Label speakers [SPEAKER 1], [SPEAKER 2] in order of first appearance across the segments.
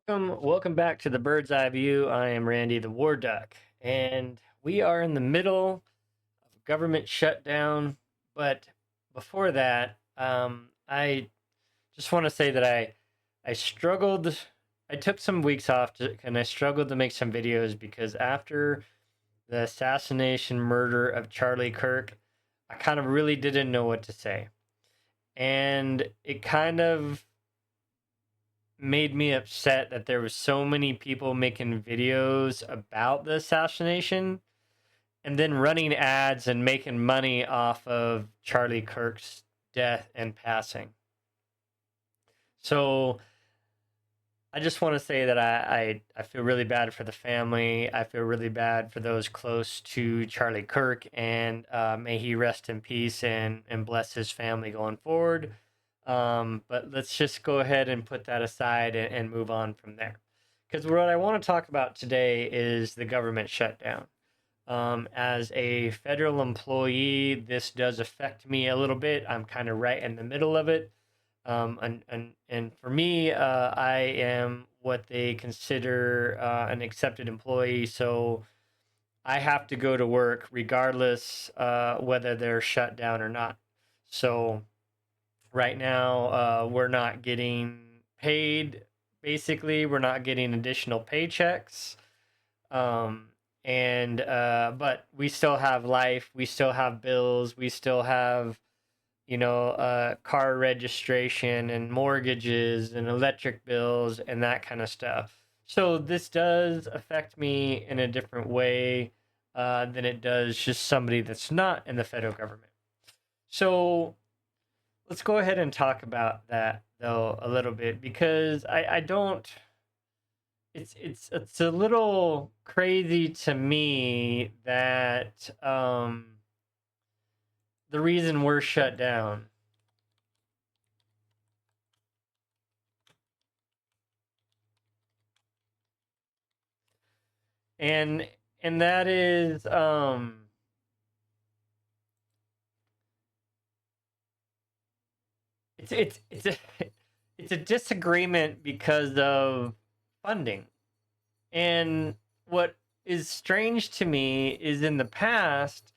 [SPEAKER 1] Welcome back to the Bird's Eye View. I am Randy the War Duck, and we are in the middle of government shutdown. But before that, I just want to say that I struggled. I took some weeks off and I struggled to make some videos because after the assassination murder of Charlie Kirk, I kind of really didn't know what to say, and it kind of made me upset that there was so many people making videos about the assassination and then running ads and making money off of Charlie Kirk's death and passing. So I just want to say that I feel really bad for the family. I feel really bad for those close to Charlie Kirk, and may he rest in peace and bless his family going forward. But let's just go ahead and put that aside and move on from there. Because what I want to talk about today is the government shutdown. As a federal employee, this does affect me a little bit. I'm kind of right in the middle of it. And for me, I am what they consider an accepted employee. So I have to go to work regardless whether they're shut down or not. So right now, we're not getting paid. Basically, we're not getting additional paychecks. Um, and but we still have life. We still have bills. We still have car registration and mortgages and electric bills and that kind of stuff. So this does affect me in a different way than it does just somebody that's not in the federal government. So let's go ahead and talk about that though a little bit because I don't. It's a little crazy to me that the reason we're shut down. And and that is it's a it's a disagreement because of funding. And what is strange to me is in the past,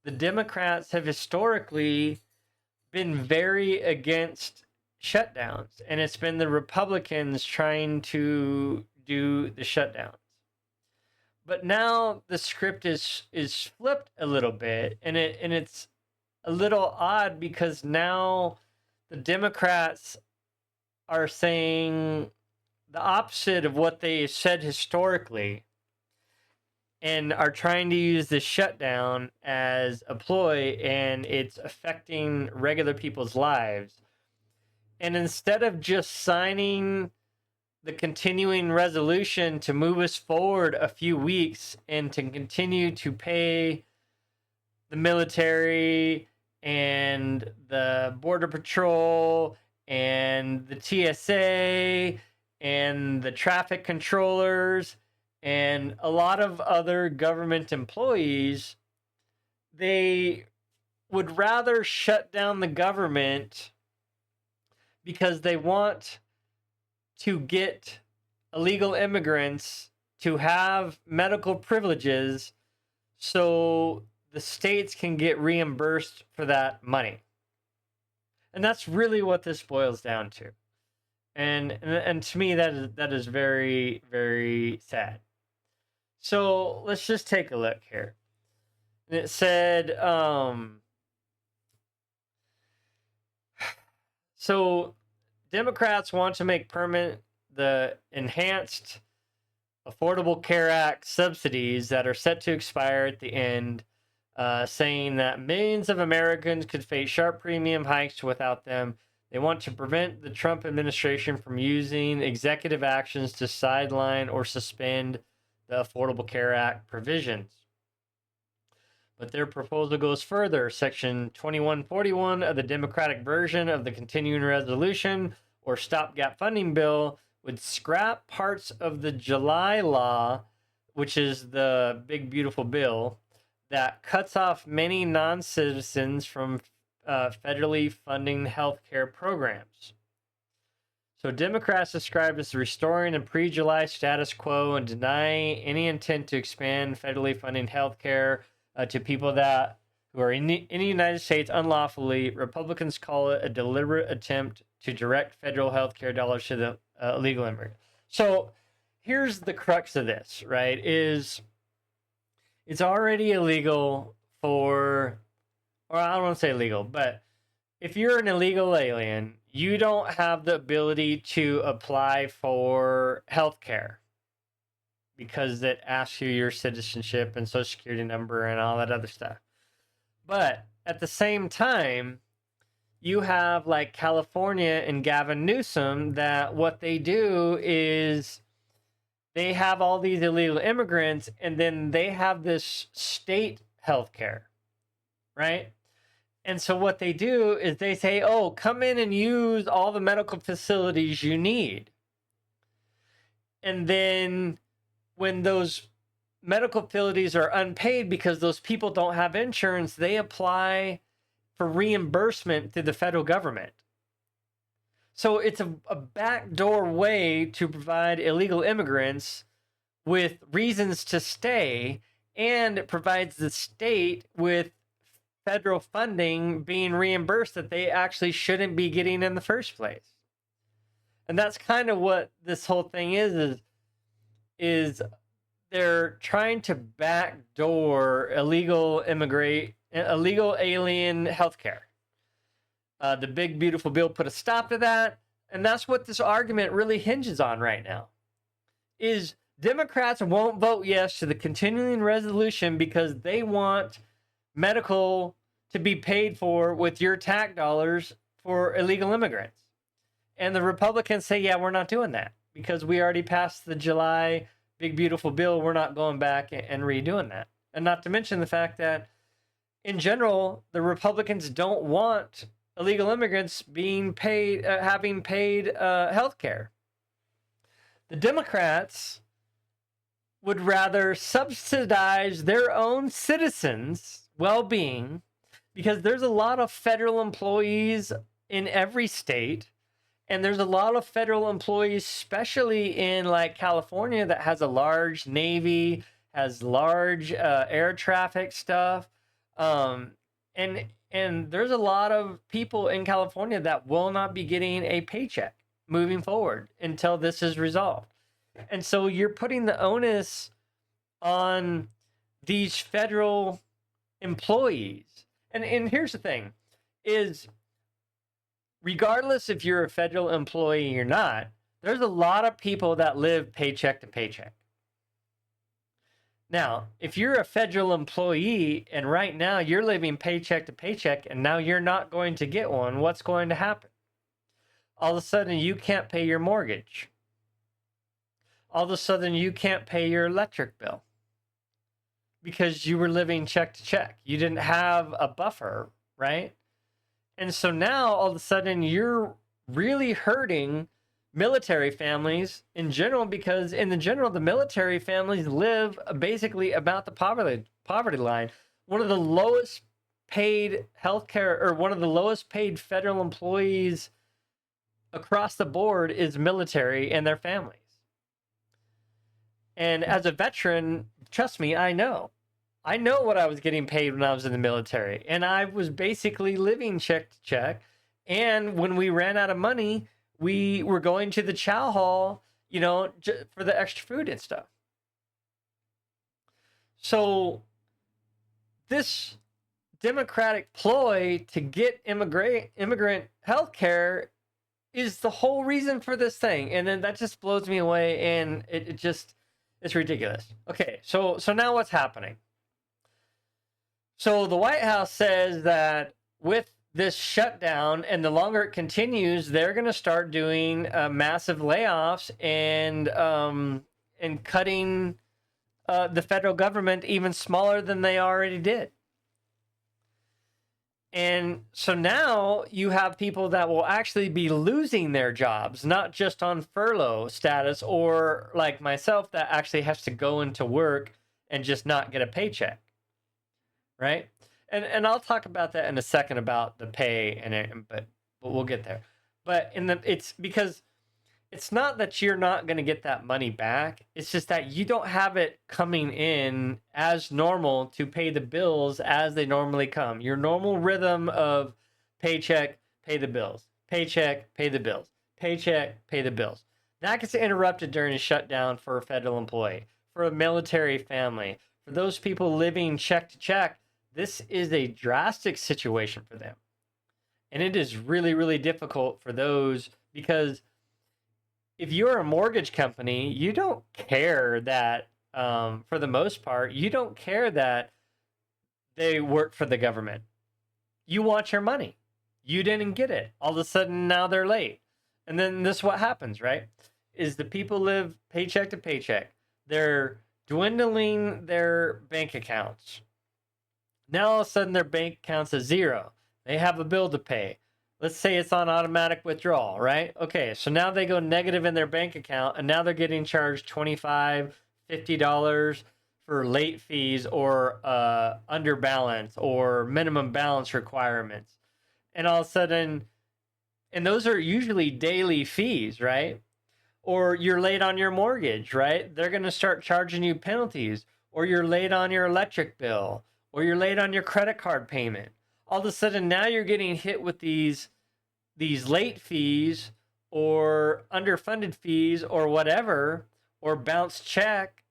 [SPEAKER 1] the Democrats have historically been very against shutdowns, and it's been the Republicans trying to do the shutdowns. But now the script is flipped a little bit, and it's a little odd because now the Democrats are saying the opposite of what they said historically and are trying to use this shutdown as a ploy, and it's affecting regular people's lives. And instead of just signing the continuing resolution to move us forward a few weeks and to continue to pay the military and the Border Patrol and the TSA and the traffic controllers and a lot of other government employees, they would rather shut down the government because they want to get illegal immigrants to have medical privileges so the states can get reimbursed for that money. And that's really what this boils down to. And to me that is very, very sad. So let's just take a look here. And it said so Democrats want to make permanent the enhanced Affordable Care Act subsidies that are set to expire at the end, saying that millions of Americans could face sharp premium hikes without them. They want to prevent the Trump administration from using executive actions to sideline or suspend the Affordable Care Act provisions. But their proposal goes further. Section 2141 of the Democratic version of the continuing resolution or stopgap funding bill would scrap parts of the July law, which is the big, beautiful bill that cuts off many non citizens from federally funding healthcare programs. So Democrats describe as restoring the pre-July status quo and deny any intent to expand federally funding health care to people that who are in the United States unlawfully. Republicans call it a deliberate attempt to direct federal health care dollars to the illegal immigrant. So here's the crux of this, right? Is it's already illegal for, or I don't want to say illegal, but if you're an illegal alien, you don't have the ability to apply for health care because it asks you your citizenship and social security number and all that other stuff. But at the same time, you have like California and Gavin Newsom that what they do is they have all these illegal immigrants and then they have this state health care, right? And so what they do is they say, oh, come in and use all the medical facilities you need. And then when those medical facilities are unpaid because those people don't have insurance, they apply for reimbursement through the federal government. So it's a backdoor way to provide illegal immigrants with reasons to stay, and it provides the state with federal funding being reimbursed that they actually shouldn't be getting in the first place. And that's kind of what this whole thing is they're trying to backdoor illegal alien healthcare. The big beautiful bill put a stop to that, and that's what this argument really hinges on right now. Is Democrats won't vote yes to the continuing resolution because they want medical to be paid for with your tax dollars for illegal immigrants. And the Republicans say, yeah, we're not doing that because we already passed the July big beautiful bill. We're not going back and redoing that. And not to mention the fact that in general, the Republicans don't want illegal immigrants being paid, having paid health care. The Democrats would rather subsidize their own citizens' well-being because there's a lot of federal employees in every state, and there's a lot of federal employees, especially in like California, that has a large Navy, has large air traffic stuff, and there's a lot of people in California that will not be getting a paycheck moving forward until this is resolved. And so you're putting the onus on these federal employees. And here's the thing, is regardless if you're a federal employee or not, there's a lot of people that live paycheck to paycheck. Now, if you're a federal employee and right now you're living paycheck to paycheck and now you're not going to get one, what's going to happen? All of a sudden you can't pay your mortgage. All of a sudden you can't pay your electric bill because you were living check to check. You didn't have a buffer, right? And so now all of a sudden you're really hurting military families in general, because in the general, the military families live basically about the poverty line. One of the lowest paid healthcare, or one of the lowest paid federal employees across the board is military and their families. And as a veteran, trust me, I know what I was getting paid when I was in the military, and I was basically living check to check. And when we ran out of money, we were going to the chow hall, for the extra food and stuff. So this Democratic ploy to get immigrant health care is the whole reason for this thing. And then that just blows me away, and it's ridiculous. Okay, so now what's happening? So the White House says that with this shutdown, and the longer it continues, they're going to start doing massive layoffs and cutting the federal government even smaller than they already did. And so now you have people that will actually be losing their jobs, not just on furlough status, or like myself that actually has to go into work and just not get a paycheck, right? And I'll talk about that in a second about the pay but we'll get there. But it's because it's not that you're not going to get that money back. It's just that you don't have it coming in as normal to pay the bills as they normally come. Your normal rhythm of paycheck, pay the bills, paycheck, pay the bills, paycheck, pay the bills. That gets interrupted during a shutdown for a federal employee, for a military family, for those people living check to check. This is a drastic situation for them. And it is really, really difficult for those, because if you're a mortgage company, you don't care that, for the most part, you don't care that they work for the government. You want your money. You didn't get it. All of a sudden, now they're late. And then this is what happens, right? Is the people live paycheck to paycheck. They're dwindling their bank accounts. Now all of a sudden their bank account's at zero. They have a bill to pay. Let's say it's on automatic withdrawal, right? Okay, so now they go negative in their bank account, and now they're getting charged $25, $50 for late fees or under balance or minimum balance requirements. And all of a sudden, and those are usually daily fees, right? Or you're late on your mortgage, right? They're going to start charging you penalties. Or you're late on your electric bill, or you're late on your credit card payment. All of a sudden now you're getting hit with these late fees or underfunded fees or whatever, or bounce check.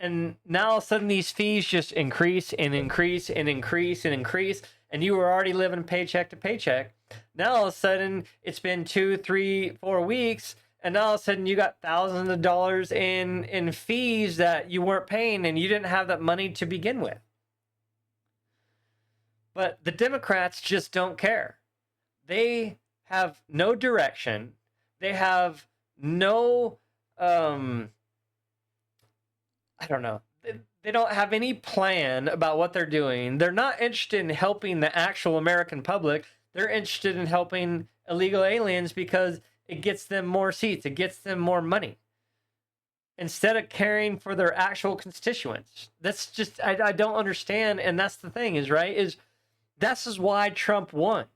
[SPEAKER 1] And now all of a sudden these fees just increase and increase and increase and increase, and you were already living paycheck to paycheck. Now all of a sudden it's been 2, 3, 4 weeks, and now all of a sudden you got thousands of dollars in fees that you weren't paying, and you didn't have that money to begin with. But the Democrats just don't care. They have no direction. They have no, I don't know. They don't have any plan about what they're doing. They're not interested in helping the actual American public. They're interested in helping illegal aliens because it gets them more seats. It gets them more money, instead of caring for their actual constituents. That's just, I don't understand. And that's the thing is, right, is this is why Trump won.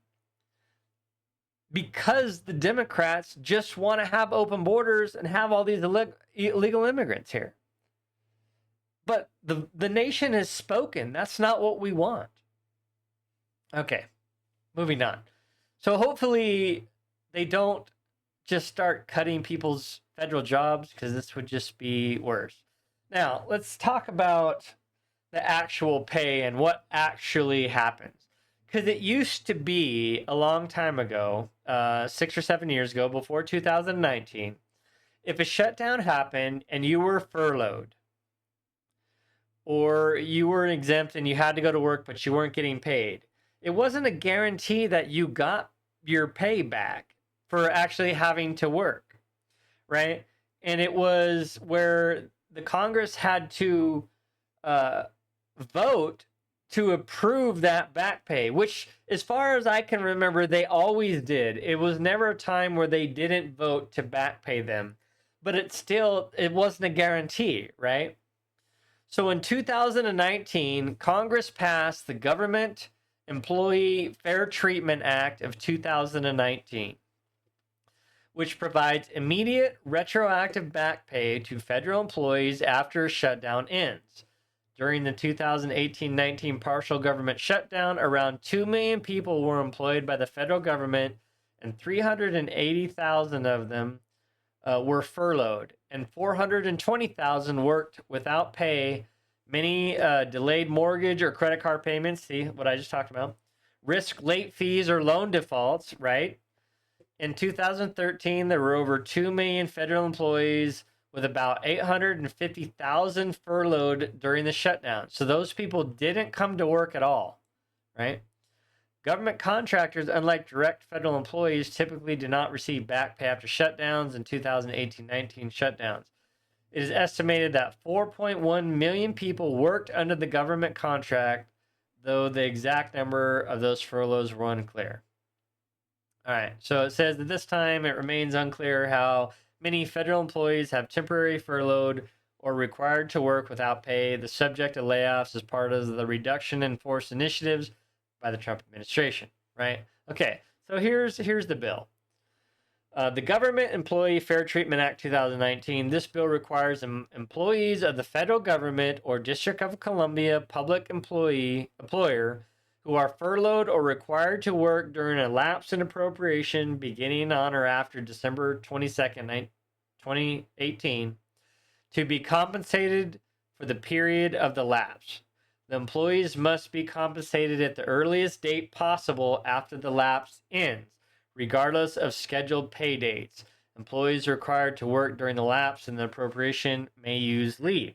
[SPEAKER 1] Because the Democrats just want to have open borders and have all these illegal immigrants here. But the nation has spoken. That's not what we want. Okay, moving on. So hopefully they don't just start cutting people's federal jobs, because this would just be worse. Now, let's talk about the actual pay and what actually happens. Because it used to be a long time ago, 6 or 7 years ago, before 2019, if a shutdown happened and you were furloughed, or you were exempt and you had to go to work but you weren't getting paid, it wasn't a guarantee that you got your pay back for actually having to work, right? And it was where the Congress had to vote to approve that back pay, which, as far as I can remember, they always did. It was never a time where they didn't vote to back pay them, but it wasn't a guarantee, right? So in 2019, Congress passed the Government Employee Fair Treatment Act of 2019, which provides immediate retroactive back pay to federal employees after a shutdown ends. During the 2018-19 partial government shutdown, around 2 million people were employed by the federal government, and 380,000 of them were furloughed, and 420,000 worked without pay. Many delayed mortgage or credit card payments, see what I just talked about, risk late fees or loan defaults, right? In 2013, there were over 2 million federal employees, with about 850,000 furloughed during the shutdown. So those people didn't come to work at all, right? Government contractors, unlike direct federal employees, typically do not receive back pay after shutdowns and 2018-19 shutdowns. It is estimated that 4.1 million people worked under the government contract, though the exact number of those furloughs were unclear. All right, so it says at this time it remains unclear how many federal employees have temporary furloughed or required to work without pay, the subject of layoffs as part of the reduction in force initiatives by the Trump administration, right? Okay, so here's the bill. The Government Employee Fair Treatment Act 2019. This bill requires employees of the federal government or District of Columbia public employer who are furloughed or required to work during a lapse in appropriation beginning on or after December 22nd, 2018 to be compensated for the period of the lapse. The employees must be compensated at the earliest date possible after the lapse ends, regardless of scheduled pay dates. Employees required to work during the lapse in the appropriation may use leave.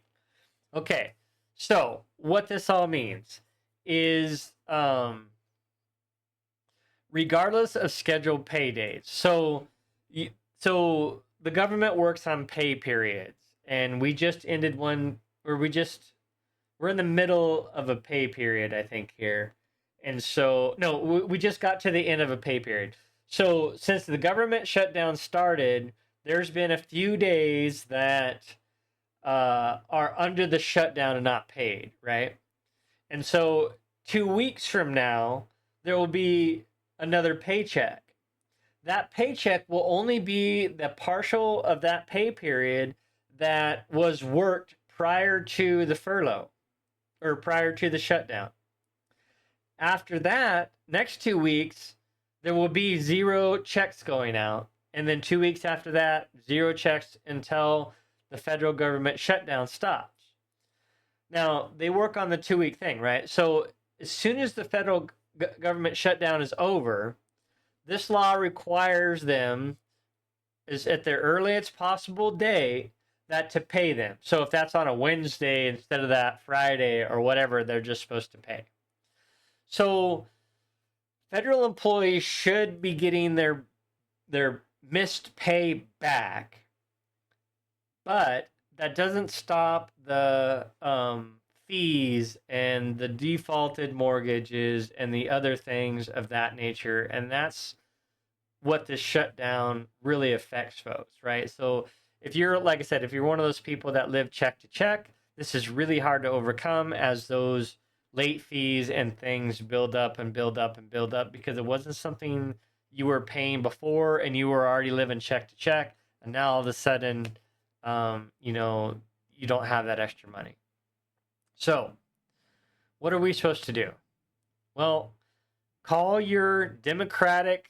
[SPEAKER 1] Okay, so what this all means is regardless of scheduled pay dates. So the government works on pay periods, and we just ended one, or we're in the middle of a pay period, I think, here. And so, no, we just got to the end of a pay period. So since the government shutdown started, there's been a few days that are under the shutdown and not paid, right? And so 2 weeks from now, there will be another paycheck. That paycheck will only be the partial of that pay period that was worked prior to the furlough or prior to the shutdown. After that, next 2 weeks, there will be 0 checks going out. And then 2 weeks after that, 0 checks until the federal government shutdown stops. Now, they work on the 2-week thing, right? So as soon as the federal government shutdown is over, this law requires them, is at their earliest possible day, that to pay them. So if that's on a Wednesday instead of that Friday or whatever, they're just supposed to pay. So federal employees should be getting their missed pay back, but that doesn't stop the fees and the defaulted mortgages and the other things of that nature. And that's what this shutdown really affects folks, right? So if you're, like I said, if you're one of those people that live check to check, this is really hard to overcome as those late fees and things build up and build up and build up because it wasn't something you were paying before and you were already living check to check. And now all of a sudden, you don't have that extra money. So what are we supposed to do? Well, call your Democratic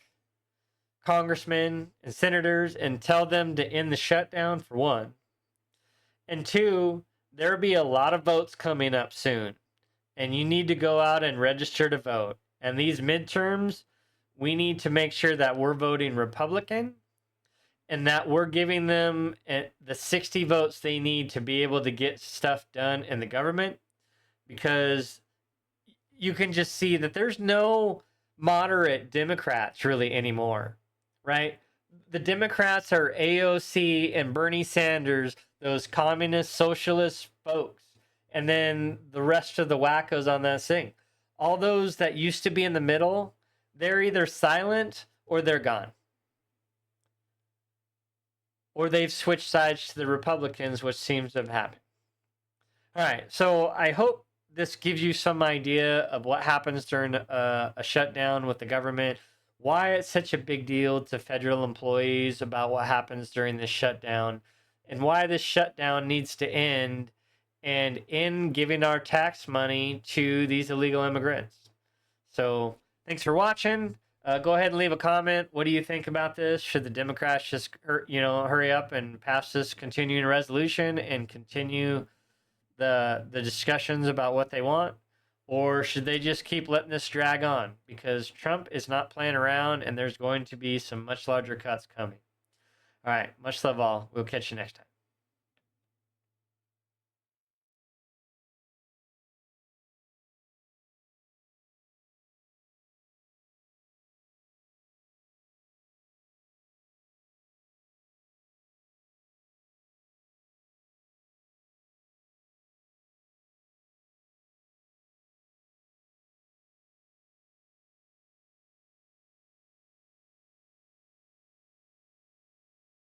[SPEAKER 1] congressmen and senators and tell them to end the shutdown, for one. And two, there'll be a lot of votes coming up soon. And you need to go out and register to vote. And these midterms, we need to make sure that we're voting Republican and that we're giving them the 60 votes they need to be able to get stuff done in the government, because you can just see that there's no moderate Democrats really anymore, right? The Democrats are AOC and Bernie Sanders, those communist socialist folks, and then the rest of the wackos on that thing. All those that used to be in the middle, they're either silent or they're gone. Or they've switched sides to the Republicans, which seems to have happened. All right, so I hope this gives you some idea of what happens during a shutdown with the government, why it's such a big deal to federal employees about what happens during this shutdown, and why this shutdown needs to end and in giving our tax money to these illegal immigrants. So thanks for watching. Go ahead and leave a comment. What do you think about this? Should the Democrats just, hurry up and pass this continuing resolution and continue the discussions about what they want? Or should they just keep letting this drag on? Because Trump is not playing around and there's going to be some much larger cuts coming. All right. Much love all. We'll catch you next time.